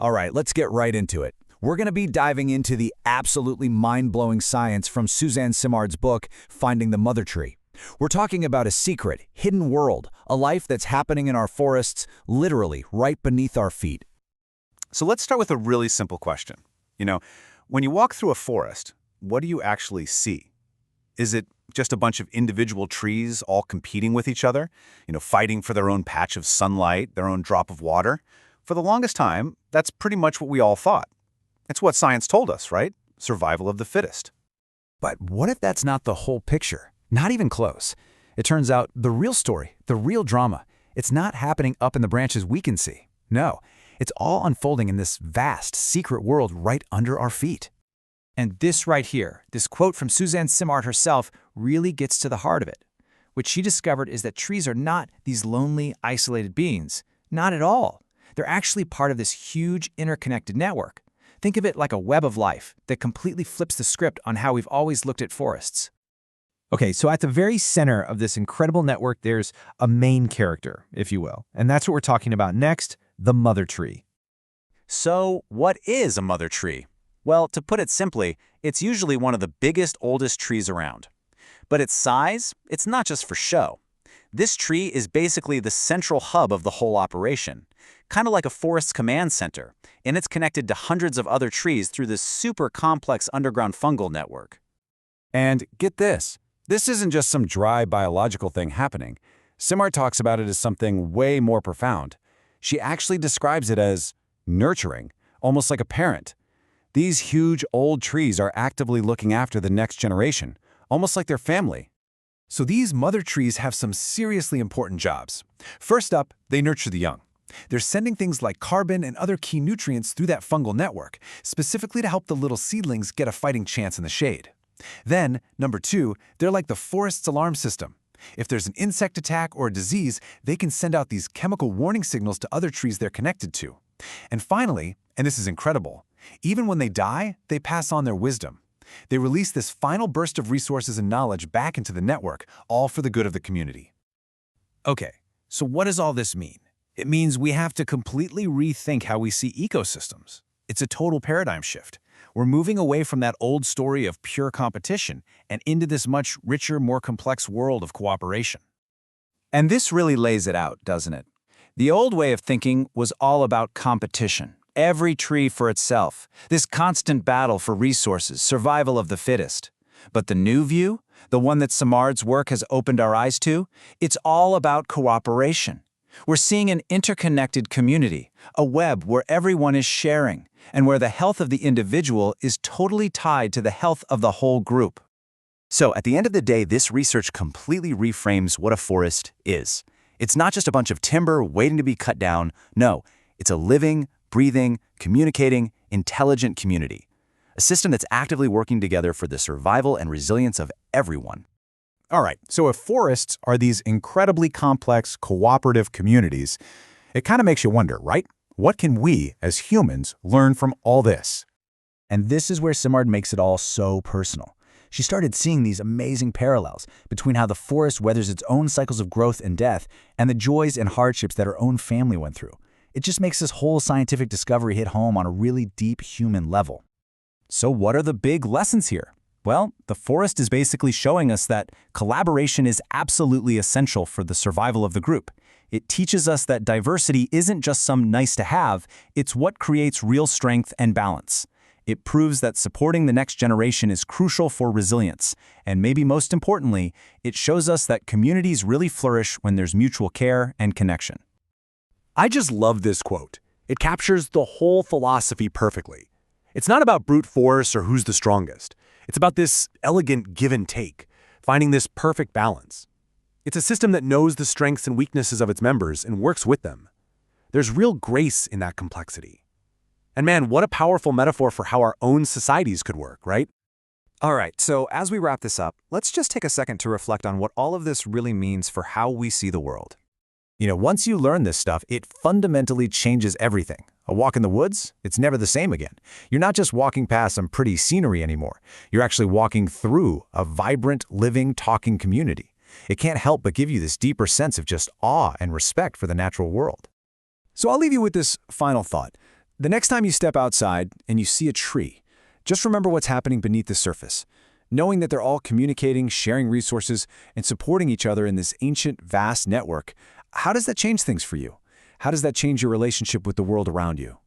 All right, let's get right into it. We're going to be diving into the absolutely mind-blowing science from Suzanne Simard's book, Finding the Mother Tree. We're talking about a secret, hidden world, a life that's happening in our forests, literally right beneath our feet. So let's start with a really simple question. When you walk through a forest, what do you actually see? Is it just a bunch of individual trees all competing with each other, fighting for their own patch of sunlight, their own drop of water? For the longest time, that's pretty much what we all thought. It's what science told us, right? Survival of the fittest. But what if that's not the whole picture? Not even close. It turns out the real story, the real drama, it's not happening up in the branches we can see. No, it's all unfolding in this vast, secret world right under our feet. And this right here, this quote from Suzanne Simard herself, really gets to the heart of it. What she discovered is that trees are not these lonely, isolated beings. Not at all. They're actually part of this huge, interconnected network. Think of it like a web of life that completely flips the script on how we've always looked at forests. Okay, so at the very center of this incredible network, there's a main character, if you will. And that's what we're talking about next, the mother tree. So, what is a mother tree? Well, to put it simply, it's usually one of the biggest, oldest trees around. But its size, it's not just for show. This tree is basically the central hub of the whole operation, kind of like a forest's command center, and it's connected to hundreds of other trees through this super complex underground fungal network. And get this isn't just some dry biological thing happening. Simard talks about it as something way more profound. She actually describes it as nurturing, almost like a parent. These huge old trees are actively looking after the next generation, almost like their family. So these mother trees have some seriously important jobs. First up, they nurture the young. They're sending things like carbon and other key nutrients through that fungal network, specifically to help the little seedlings get a fighting chance in the shade. Then, number two, they're like the forest's alarm system. If there's an insect attack or a disease, they can send out these chemical warning signals to other trees they're connected to. And finally, and this is incredible, even when they die, they pass on their wisdom. They release this final burst of resources and knowledge back into the network, all for the good of the community. Okay, so what does all this mean? It means we have to completely rethink how we see ecosystems. It's a total paradigm shift. We're moving away from that old story of pure competition and into this much richer, more complex world of cooperation. And this really lays it out, doesn't it? The old way of thinking was all about competition. Every tree for itself. This constant battle for resources, survival of the fittest. But the new view, the one that Simard's work has opened our eyes to, it's all about cooperation. We're seeing an interconnected community, a web where everyone is sharing, and where the health of the individual is totally tied to the health of the whole group. So, at the end of the day, this research completely reframes what a forest is. It's not just a bunch of timber waiting to be cut down. No, it's a living, breathing, communicating, intelligent community. A system that's actively working together for the survival and resilience of everyone. All right, so if forests are these incredibly complex, cooperative communities, it kind of makes you wonder, right? What can we, as humans, learn from all this? And this is where Simard makes it all so personal. She started seeing these amazing parallels between how the forest weathers its own cycles of growth and death and the joys and hardships that her own family went through. It just makes this whole scientific discovery hit home on a really deep human level. So what are the big lessons here? Well, the forest is basically showing us that collaboration is absolutely essential for the survival of the group. It teaches us that diversity isn't just some nice to have, it's what creates real strength and balance. It proves that supporting the next generation is crucial for resilience. And maybe most importantly, it shows us that communities really flourish when there's mutual care and connection. I just love this quote. It captures the whole philosophy perfectly. It's not about brute force or who's the strongest. It's about this elegant give and take, finding this perfect balance. It's a system that knows the strengths and weaknesses of its members and works with them. There's real grace in that complexity. And man, what a powerful metaphor for how our own societies could work, right? All right, so as we wrap this up, let's just take a second to reflect on what all of this really means for how we see the world. Once you learn this stuff, it fundamentally changes everything. A walk in the woods, it's never the same again. You're not just walking past some pretty scenery anymore. You're actually walking through a vibrant, living, talking community. It can't help but give you this deeper sense of just awe and respect for the natural world. So I'll leave you with this final thought. The next time you step outside and you see a tree, just remember what's happening beneath the surface. Knowing that they're all communicating, sharing resources, and supporting each other in this ancient, vast network, how does that change things for you? How does that change your relationship with the world around you?